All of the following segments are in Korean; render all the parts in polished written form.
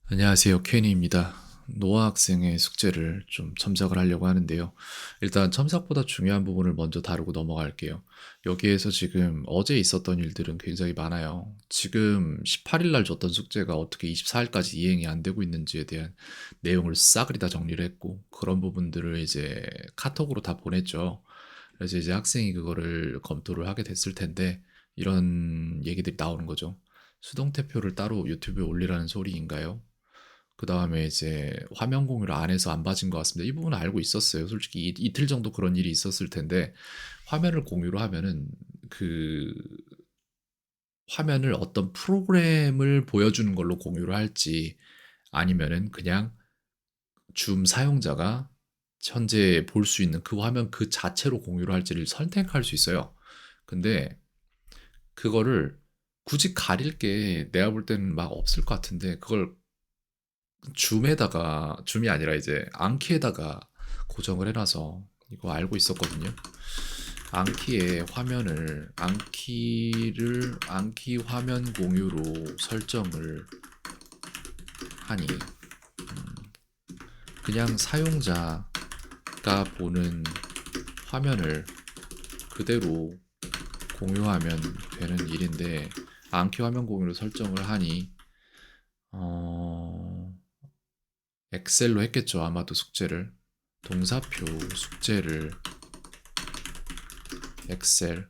안녕하세요. 케니입니다. 노아 학생의 숙제를 좀 첨삭을 하려고 하는데요. 일단 첨삭보다 중요한 부분을 먼저 다루고 넘어갈게요. 여기에서 지금 어제 있었던 일들은 굉장히 많아요. 지금 18일 날 줬던 숙제가 어떻게 24일까지 이행이 안 되고 있는지에 대한 내용을 싸그리 다 정리를 했고, 그런 부분들을 이제 카톡으로 다 보냈죠. 그래서 이제 학생이 그거를 검토를 하게 됐을 텐데, 이런 얘기들이 나오는 거죠. 수동태표를 따로 유튜브에 올리라는 소리인가요? 그 다음에 이제 화면 공유를 안 해서 안 봐진 것 같습니다. 이 부분은 알고 있었어요. 솔직히 이틀 정도 그런 일이 있었을 텐데, 화면을 공유를 하면은 그 화면을 어떤 프로그램을 보여주는 걸로 공유를 할지, 아니면은 그냥 줌 사용자가 현재 볼 수 있는 그 화면 그 자체로 공유를 할지를 선택할 수 있어요. 근데 그거를 굳이 가릴 게 내가 볼 때는 막 없을 것 같은데, 그걸 줌이 아니라 이제 앙키에다가 고정을 해놔서 이거 알고 있었거든요. 앙키의 화면을 앙키 화면 공유로 설정을 하니, 그냥 사용자가 보는 화면을 그대로 공유하면 되는 일인데, 앙키 화면 공유로 설정을 하니 어... 엑셀로 했겠죠. 아마도 숙제를. 동사표 숙제를 엑셀로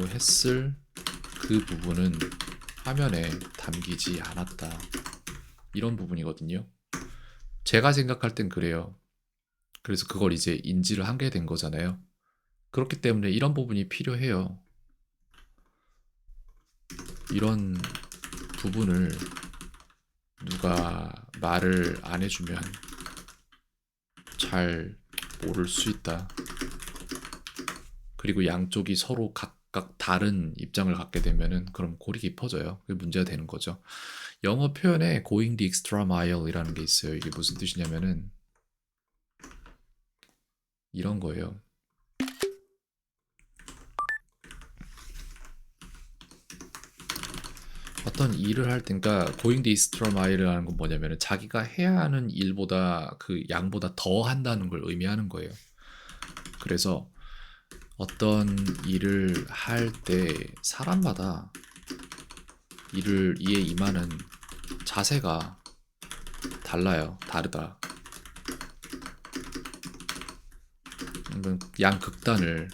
했을 그 부분은 화면에 담기지 않았다. 이런 부분이거든요. 제가 생각할 땐 그래요. 그래서 그걸 이제 인지를 하게 된 거잖아요. 그렇기 때문에 이런 부분이 필요해요. 이런 부분을 누가 말을 안 해주면 잘 모를 수 있다. 그리고 양쪽이 서로 각각 다른 입장을 갖게 되면은 그럼 골이 깊어져요. 그게 문제가 되는 거죠. 영어 표현에 going the extra mile이라는 게 있어요. 이게 무슨 뜻이냐면은 이런 거예요. 어떤 일을 할 때니까 going the extra mile이라는 건 뭐냐면은 자기가 해야 하는 일보다 그 양보다 더 한다는 걸 의미하는 거예요. 그래서 어떤 일을 할 때 사람마다 이에 임하는 자세가 달라요. 다르다. 양극단을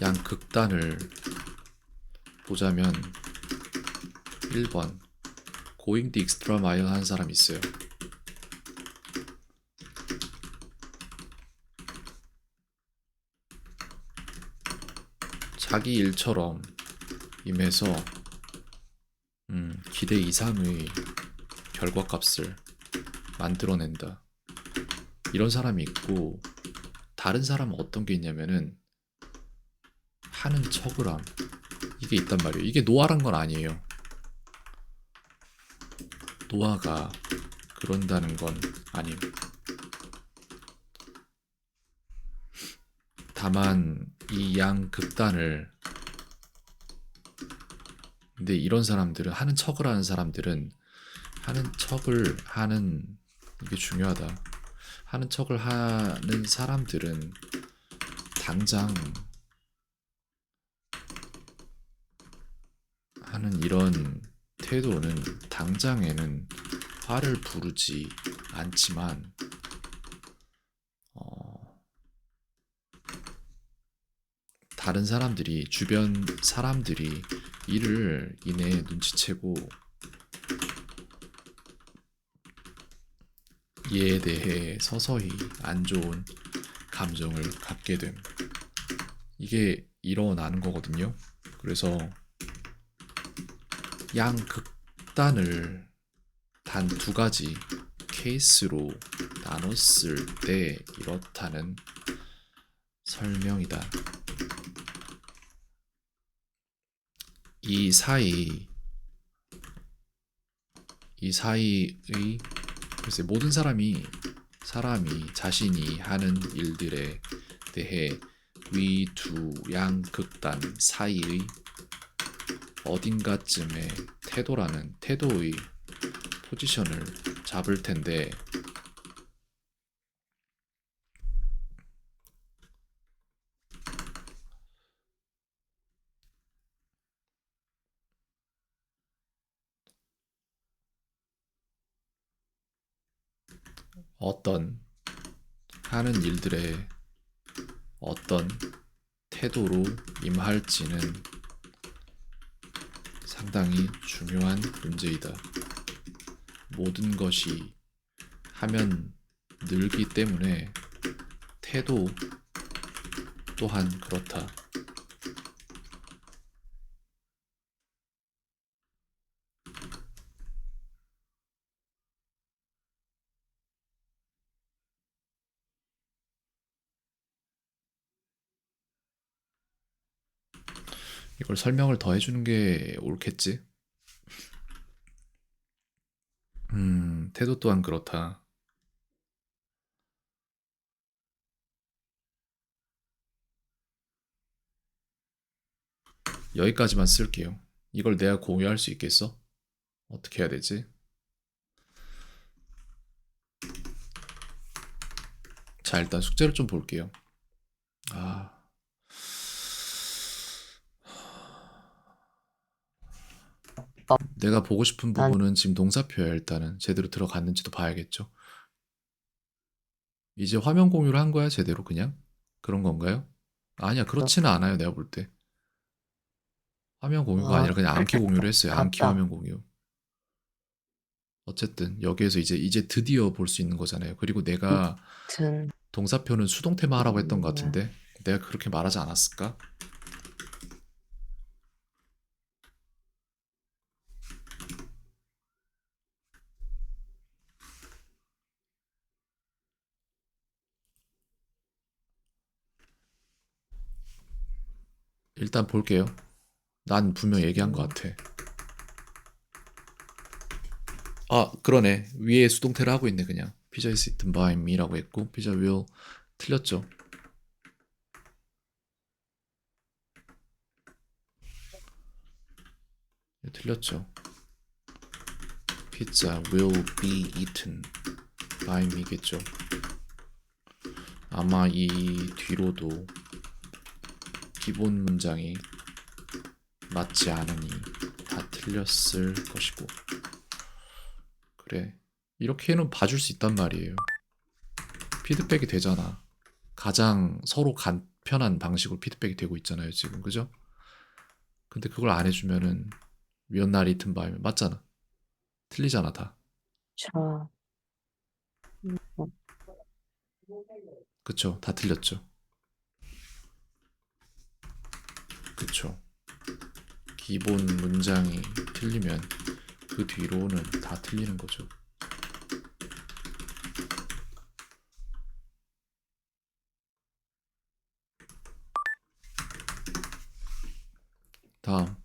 양극단을 보자면 1번 going the extra mile 하는 사람이 있어요. 자기 일처럼 임해서 기대 이상의 결과값을 만들어낸다. 이런 사람이 있고, 다른 사람은 어떤 게 있냐면은 하는 척을 함. 이게 있단 말이에요. 이게 노아란 건 아니에요. 노아가 그런다는 건 아님. 다만 이 양극단을, 근데 이런 사람들은 하는 척을 하는 사람들은 하는 척을 하는 이게 중요하다. 하는 척을 하는 사람들은 당장 하는 이런 태도는 당장에는 화를 부르지 않지만 다른 사람들이 주변 사람들이 이를 인해 눈치채고 이에 대해 서서히 안 좋은 감정을 갖게 됨. 이게 일어나는 거거든요. 그래서 양극단을 단 두 가지 케이스로 나눴을 때 이렇다는 설명이다. 이 사이의 글쎄 모든 사람이 자신이 하는 일들에 대해 위 두 양극단 사이의 어딘가쯤에 태도라는 태도의 포지션을 잡을 텐데 어떤 하는 일들에 어떤 태도로 임할지는 상당히 중요한 문제이다. 모든 것이 하면 늘기 때문에 태도 또한 그렇다. 이걸 설명을 더 해주는 게 옳겠지? 태도 또한 그렇다. 여기까지만 쓸게요. 이걸 내가 공유할 수 있겠어? 어떻게 해야 되지? 자, 일단 숙제를 좀 볼게요. 아, 내가 보고 싶은 난 부분은 지금 동사표야. 일단은 제대로 들어갔는지도 봐야겠죠. 이제 화면 공유를 한 거야, 제대로 그냥? 그런 건가요? 아니야, 그렇지는 않아요, 내가 볼 때. 화면 공유가 아, 아니라 그냥 암기 공유를 했어요. 암기 맞다. 화면 공유. 어쨌든 여기에서 이제 드디어 볼 수 있는 거잖아요. 그리고 내가 아무튼 동사표는 수동태만 하라고 했던 것 음, 같은데 내가 그렇게 말하지 않았을까? 일단 볼게요. 난 분명 얘기한 것 음, 같아. 아, 그러네. 위에 수동태를 하고 있네, 그냥. 피자 is eaten by me라고 했고 피자 will 틀렸죠. 네, 틀렸죠. 피자 will be eaten by me겠죠. 아마 이 뒤로도 기본 문장이 맞지 않으니 다 틀렸을 것이고. 그래. 이렇게는 봐줄 수 있단 말이에요. 피드백이 되잖아. 가장 서로 간편한 방식으로 피드백이 되고 있잖아요, 지금. 그죠? 근데 그걸 안 해주면은 위헌날 이튼 바이면 맞잖아. 틀리잖아, 다. 자, 음, 그쵸? 다 틀렸죠. 그쵸? 기본 문장이 틀리면 그 뒤로는 다 틀리는 거죠. 다음.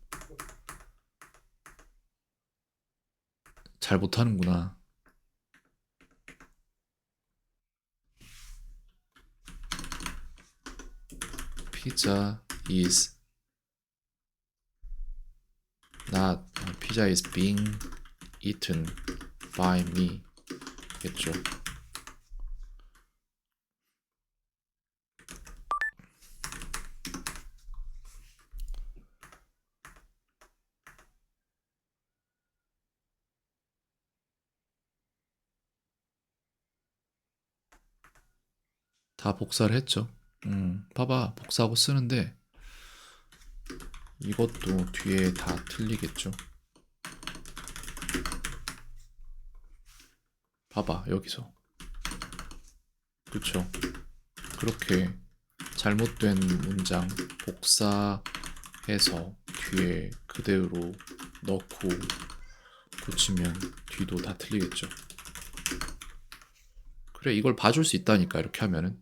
잘 못하는구나. Pizza is not, pizza is being eaten by me. 겠죠. 다 복사를 했죠. 봐봐. 복사하고 쓰는데 이것도 뒤에 다 틀리겠죠. 봐봐, 여기서. 그쵸? 그렇게 잘못된 문장 복사해서 뒤에 그대로 넣고 고치면 뒤도 다 틀리겠죠. 그래, 이걸 봐줄 수 있다니까, 이렇게 하면은.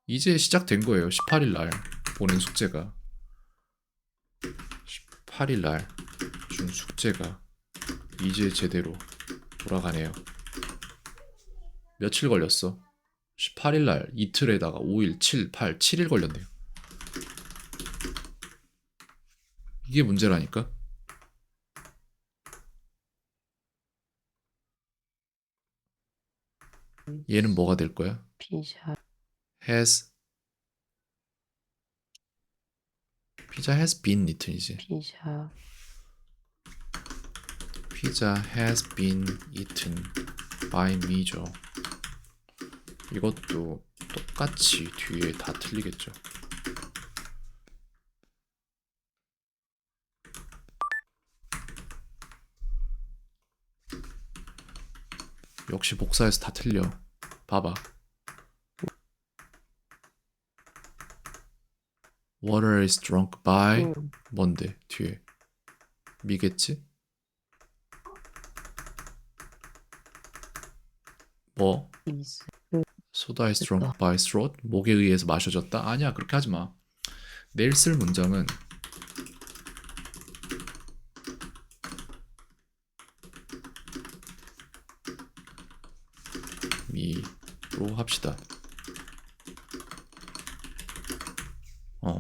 이제 시작된 거예요. 18일 날 보낸 숙제가. 18일 날 준 숙제가 이제 제대로 돌아가네요. 며칠 걸렸어? 18일 날 이틀에다가 5일, 7, 8, 7일 걸렸네요. 이게 문제라니까? 얘는 뭐가 될 거야? 피자, has pizza has been eaten이지. 피자, pizza has been eaten by me죠. 이것도 똑같이 뒤에 다 틀리겠죠. 역시 복사해서 다 틀려. 봐봐. Water is drunk by 뭔데 뒤에 미겠지? 뭐? is, Soda is drunk by throat? 목에 의해서 마셔졌다? 아니야 그렇게 하지 마. 내일 쓸 문장은 미로 합시다.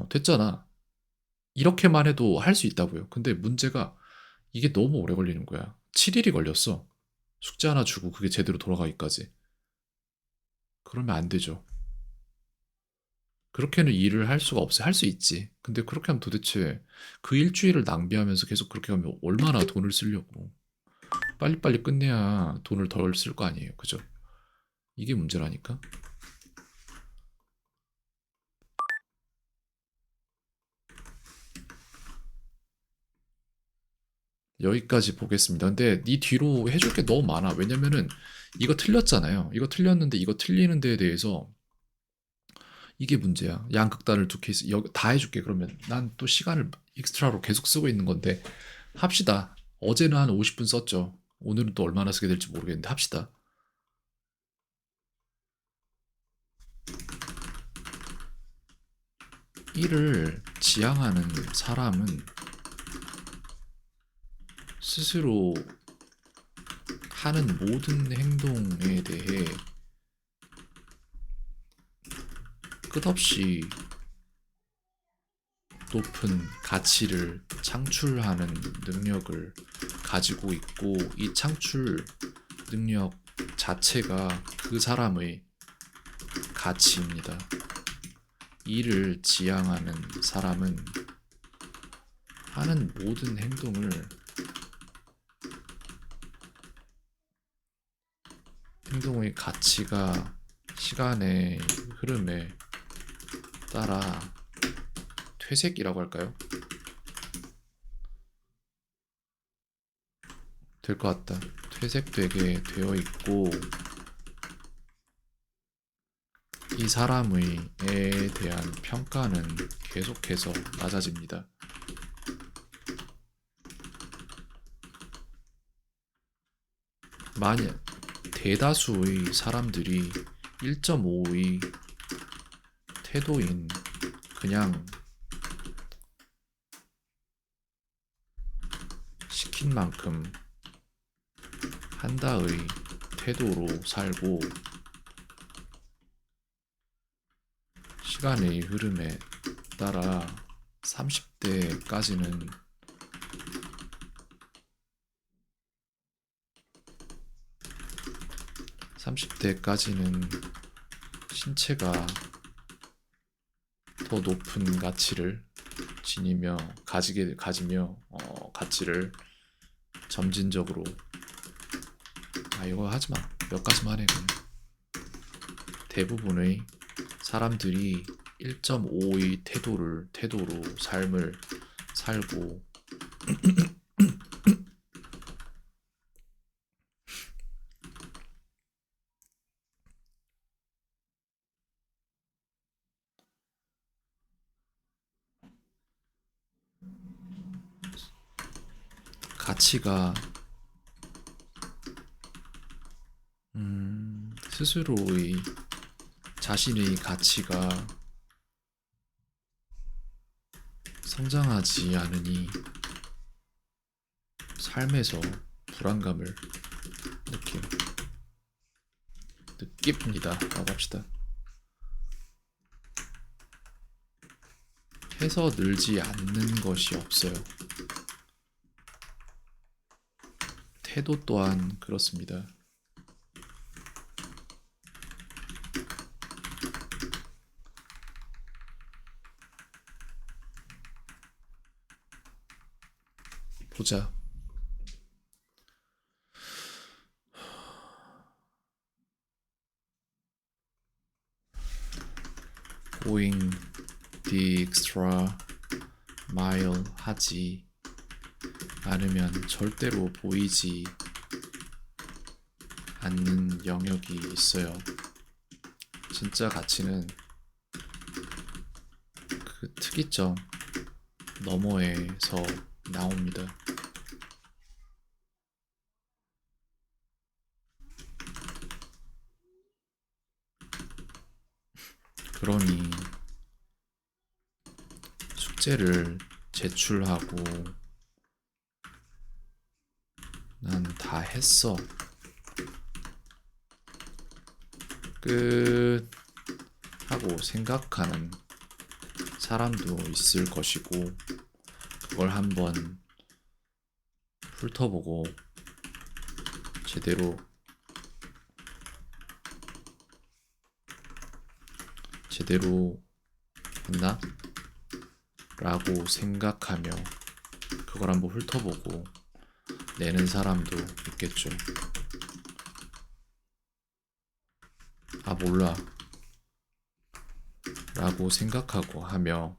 됐잖아. 이렇게만 해도 할 수 있다고요. 근데 문제가 이게 너무 오래 걸리는 거야. 7일이 걸렸어. 숙제 하나 주고 그게 제대로 돌아가기까지. 그러면 안 되죠. 그렇게는 일을 할 수가 없어요. 할 수 있지. 근데 그렇게 하면 도대체 그 일주일을 낭비하면서 계속 그렇게 하면 얼마나 돈을 쓰려고. 빨리빨리 끝내야 돈을 덜 쓸 거 아니에요. 그죠? 이게 문제라니까. 여기까지 보겠습니다. 근데 이 뒤로 해줄 게 너무 많아. 왜냐면은 이거 틀렸잖아요. 이거 틀렸는데 이거 틀리는 데에 대해서 이게 문제야. 양극단을 두 케이스 여기 다 해줄게. 그러면 난 또 시간을 익스트라로 계속 쓰고 있는 건데 합시다. 어제는 한 50분 썼죠. 오늘은 또 얼마나 쓰게 될지 모르겠는데 합시다. 일을 지향하는 사람은 스스로 하는 모든 행동에 대해 끝없이 높은 가치를 창출하는 능력을 가지고 있고 이 창출 능력 자체가 그 사람의 가치입니다. 이를 지향하는 사람은 하는 모든 행동을 행동의 가치가 시간의 흐름에 따라 퇴색이라고 할까요? 될 것 같다. 퇴색되게 되어 있고 이 사람의 에 대한 평가는 계속해서 낮아집니다. 만약 대다수의 사람들이 1.5의 태도인 그냥 시킨 만큼 한다의 태도로 살고 시간의 흐름에 따라 30대까지는 신체가 더 높은 가치를 가지며 가치를 점진적으로 이거 하지마. 몇 가지만 해 그냥. 대부분의 사람들이 1.5의 태도로 삶을 살고 가치가 스스로의 자신의 가치가 성장하지 않으니 삶에서 불안감을 느낍니다. 라고 합시다. 해서 늘지 않는 것이 없어요. 태도 또한 그렇습니다. 보자. going the extra mile 하지 않으면 절대로 보이지 않는 영역이 있어요. 진짜 가치는 그 특이점 너머에서 나옵니다. 그러니 숙제를 제출하고 난 다 했어. 끝 하고 생각하는 사람도 있을 것이고 그걸 한번 훑어보고 제대로 했나? 라고 생각하며 그걸 한번 훑어보고 내는 사람도 있겠죠. 아, 몰라. 라고 생각하고 하며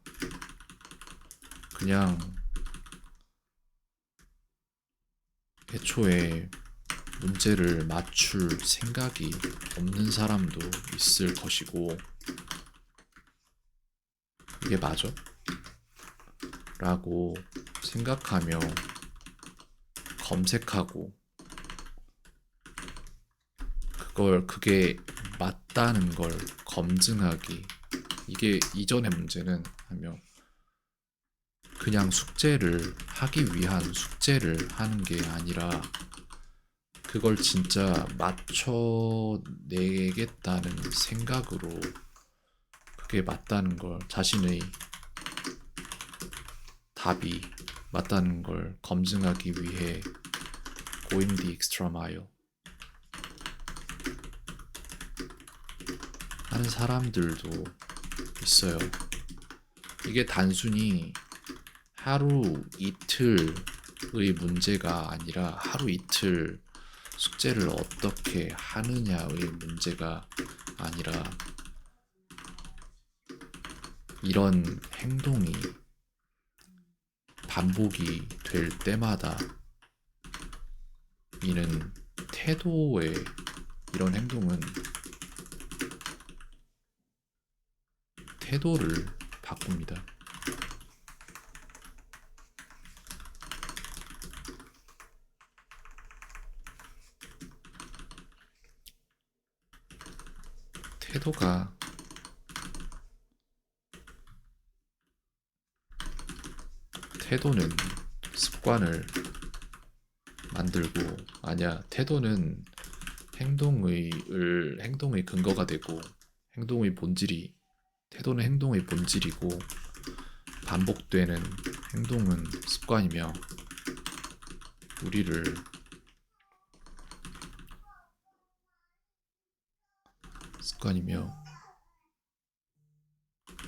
그냥 애초에 문제를 맞출 생각이 없는 사람도 있을 것이고 이게 맞아? 라고 생각하며 검색하고 그게 맞다는 걸 검증하기, 이게 이전의 문제는 하며 그냥 숙제를 하기 위한 숙제를 하는 게 아니라 그걸 진짜 맞춰내겠다는 생각으로 그게 맞다는 걸, 자신의 답이 맞다는 걸 검증하기 위해 going the extra mile 하는 사람들도 있어요. 이게 단순히 하루 이틀의 문제가 아니라 하루 이틀 숙제를 어떻게 하느냐의 문제가 아니라 이런 행동이 반복이 될 때마다 이는 이런 행동은 태도를 바꿉니다. 태도는 습관을 만들고, 아니야, 태도는 행동의 근거가 되고, 태도는 행동의 본질이고, 반복되는 행동은 습관이며,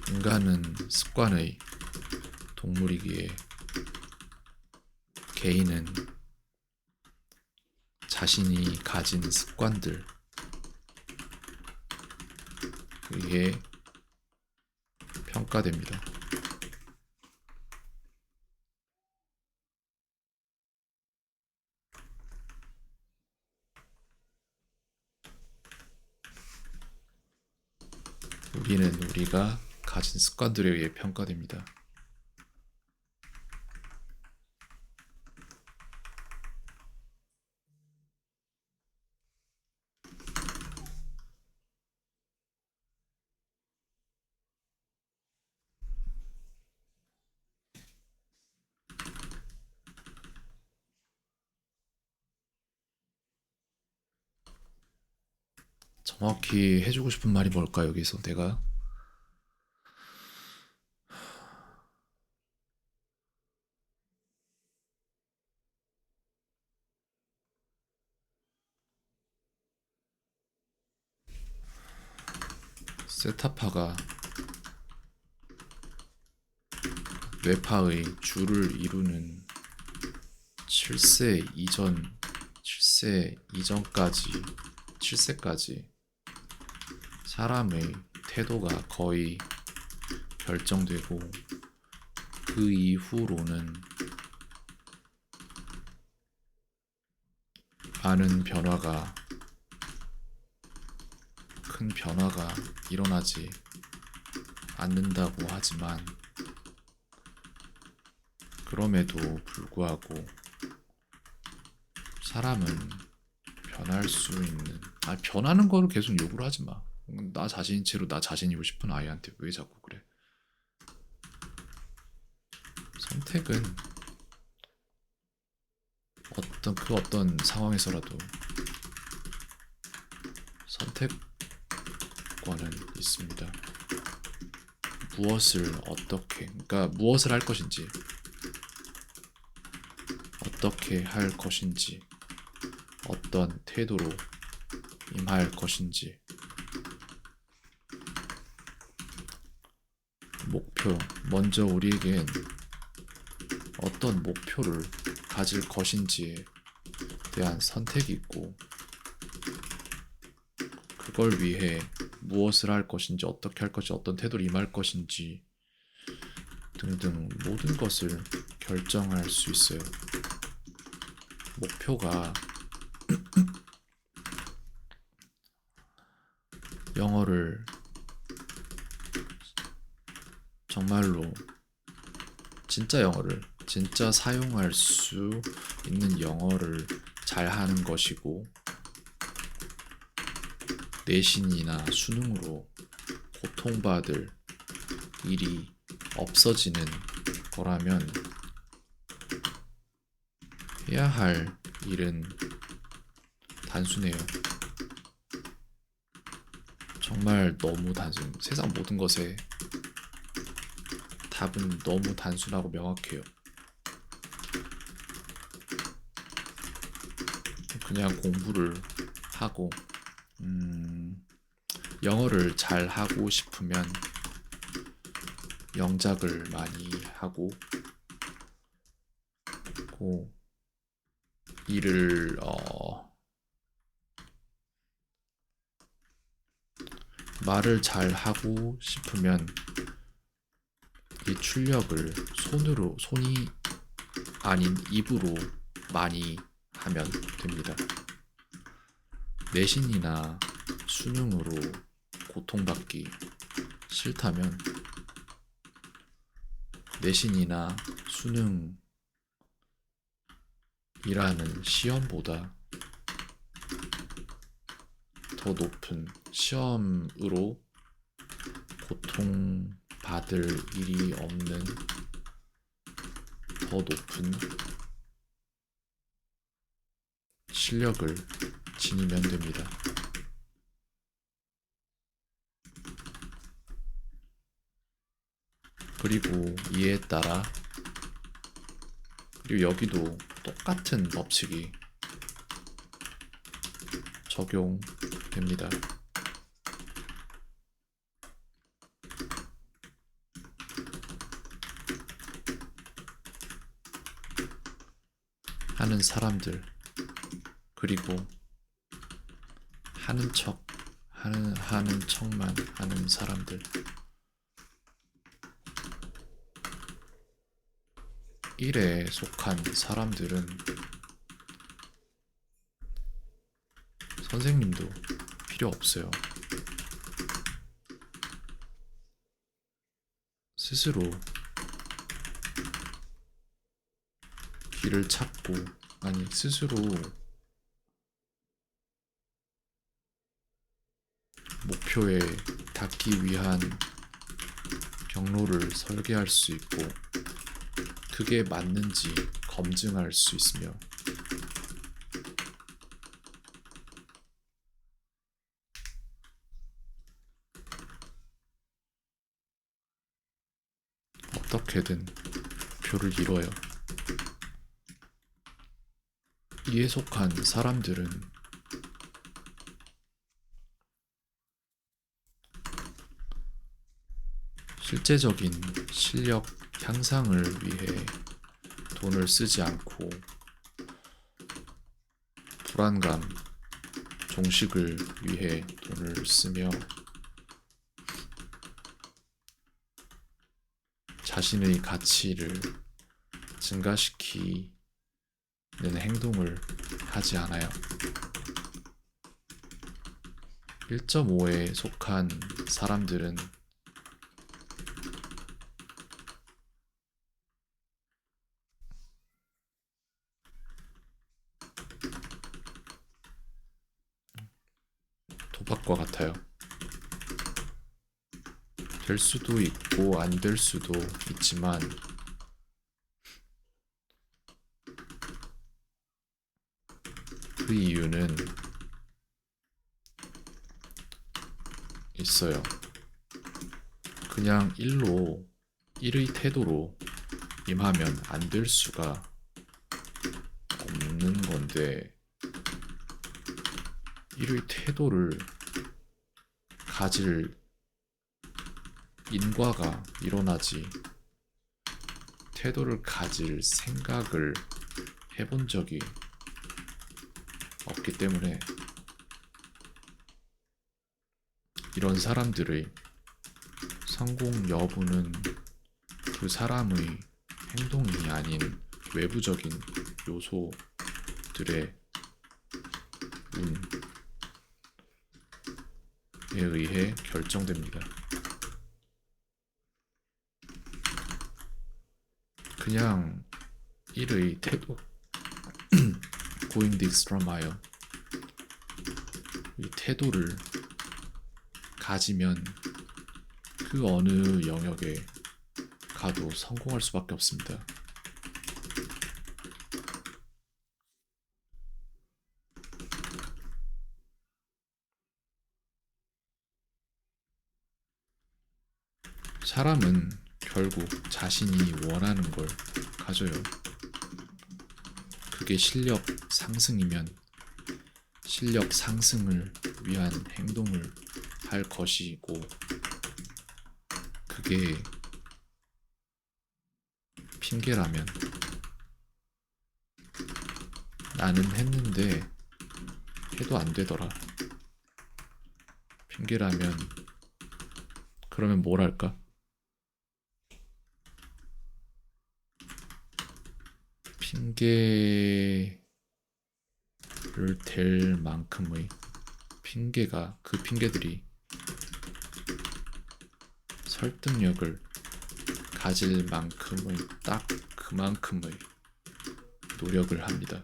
인간은 습관의 동물이기에 개인은 자신이 가진 습관들 의해 평가됩니다. 우리는 우리가 가진 습관들에 의해 평가됩니다. 정확히 해주고 싶은 말이 뭘까, 여기서 내가? 세타파가 뇌파의 줄을 이루는 7세 이전, 7세 이전까지, 7세까지 사람의 태도가 거의 결정되고 그 이후로는 많은 변화가, 큰 변화가 일어나지 않는다고 하지만 그럼에도 불구하고 사람은 변할 수 있는, 변하는 거를 계속 요구를 하지 마. 나 자신인 채로 나 자신이고 싶은 아이한테 왜 자꾸 그래? 선택은 어떤 상황에서라도 선택권은 있습니다. 그러니까 무엇을 할 것인지, 어떻게 할 것인지, 어떤 태도로 임할 것인지, 먼저 우리에겐 어떤 목표를 가질 것인지에 대한 선택이 있고, 그걸 위해 무엇을 할 것인지, 어떻게 할 것인지, 어떤 태도로 임할 것인지 등등 모든 것을 결정할 수 있어요. 목표가 영어를 정말로 진짜 사용할 수 있는 영어를 잘 하는 것이고, 내신이나 수능으로 고통받을 일이 없어지는 거라면 해야 할 일은 단순해요. 정말 너무 단순. 세상 모든 것에 답은 너무 단순하고 명확해요. 그냥 공부를 하고, 영어를 잘 하고 싶으면 영작을 많이 하고, 일을 말을 잘 하고 싶으면 이 출력을 손이 아닌 입으로 많이 하면 됩니다. 내신이나 수능으로 고통받기 싫다면 내신이나 수능이라는 시험보다 더 높은, 시험으로 고통받을 일이 없는 더 높은 실력을 지니면 됩니다. 그리고 이에 따라, 그리고 여기도 똑같은 법칙이 적용됩니다. 하는 사람들, 그리고 하는 척만 하는 사람들, 일에 속한 사람들은 선생님도 필요 없어요. 스스로 길을 찾고, 스스로 목표에 닿기 위한 경로를 설계할 수 있고, 그게 맞는지 검증할 수 있으며, 어떻게든 목표를 이뤄요. 이에 속한 사람들은 실제적인 실력 향상을 위해 돈을 쓰지 않고 불안감, 종식을 위해 돈을 쓰며 자신의 가치를 증가시키는 행동을 하지 않아요. 1.5에 속한 사람들은 도박과 같아요. 될 수도 있고 안 될 수도 있지만 그 이유는 있어요. 그냥 일의 태도로 임하면 안 될 수가 없는 건데, 일의 태도를 가질 인과가 일어나지 태도를 가질 생각을 해본 적이 없기 때문에 이런 사람들의 성공 여부는 그 사람의 행동이 아닌 외부적인 요소들의 운에 의해 결정됩니다. 그냥 일의 태도 going the extra mile, 이 태도를 가지면 그 어느 영역에 가도 성공할 수밖에 없습니다. 사람은 결국 자신이 원하는 걸 가져요. 그게 실력 상승이면 실력 상승을 위한 행동을 할 것이고, 그게 핑계라면 나는 했는데 해도 안 되더라, 핑계라면 그러면 뭘 할까? 핑계를 댈 만큼의 핑계가, 그 핑계들이 설득력을 가질 만큼의, 딱 그만큼의 노력을 합니다.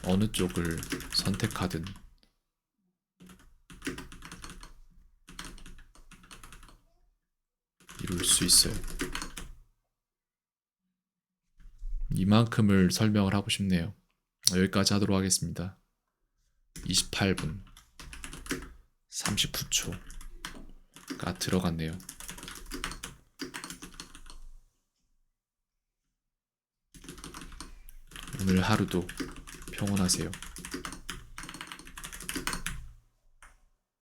어느 쪽을 선택하든 이룰 수 있어요. 이만큼을 설명을 하고 싶네요. 여기까지 하도록 하겠습니다. 28분 39초가 들어갔네요. 오늘 하루도 평온하세요.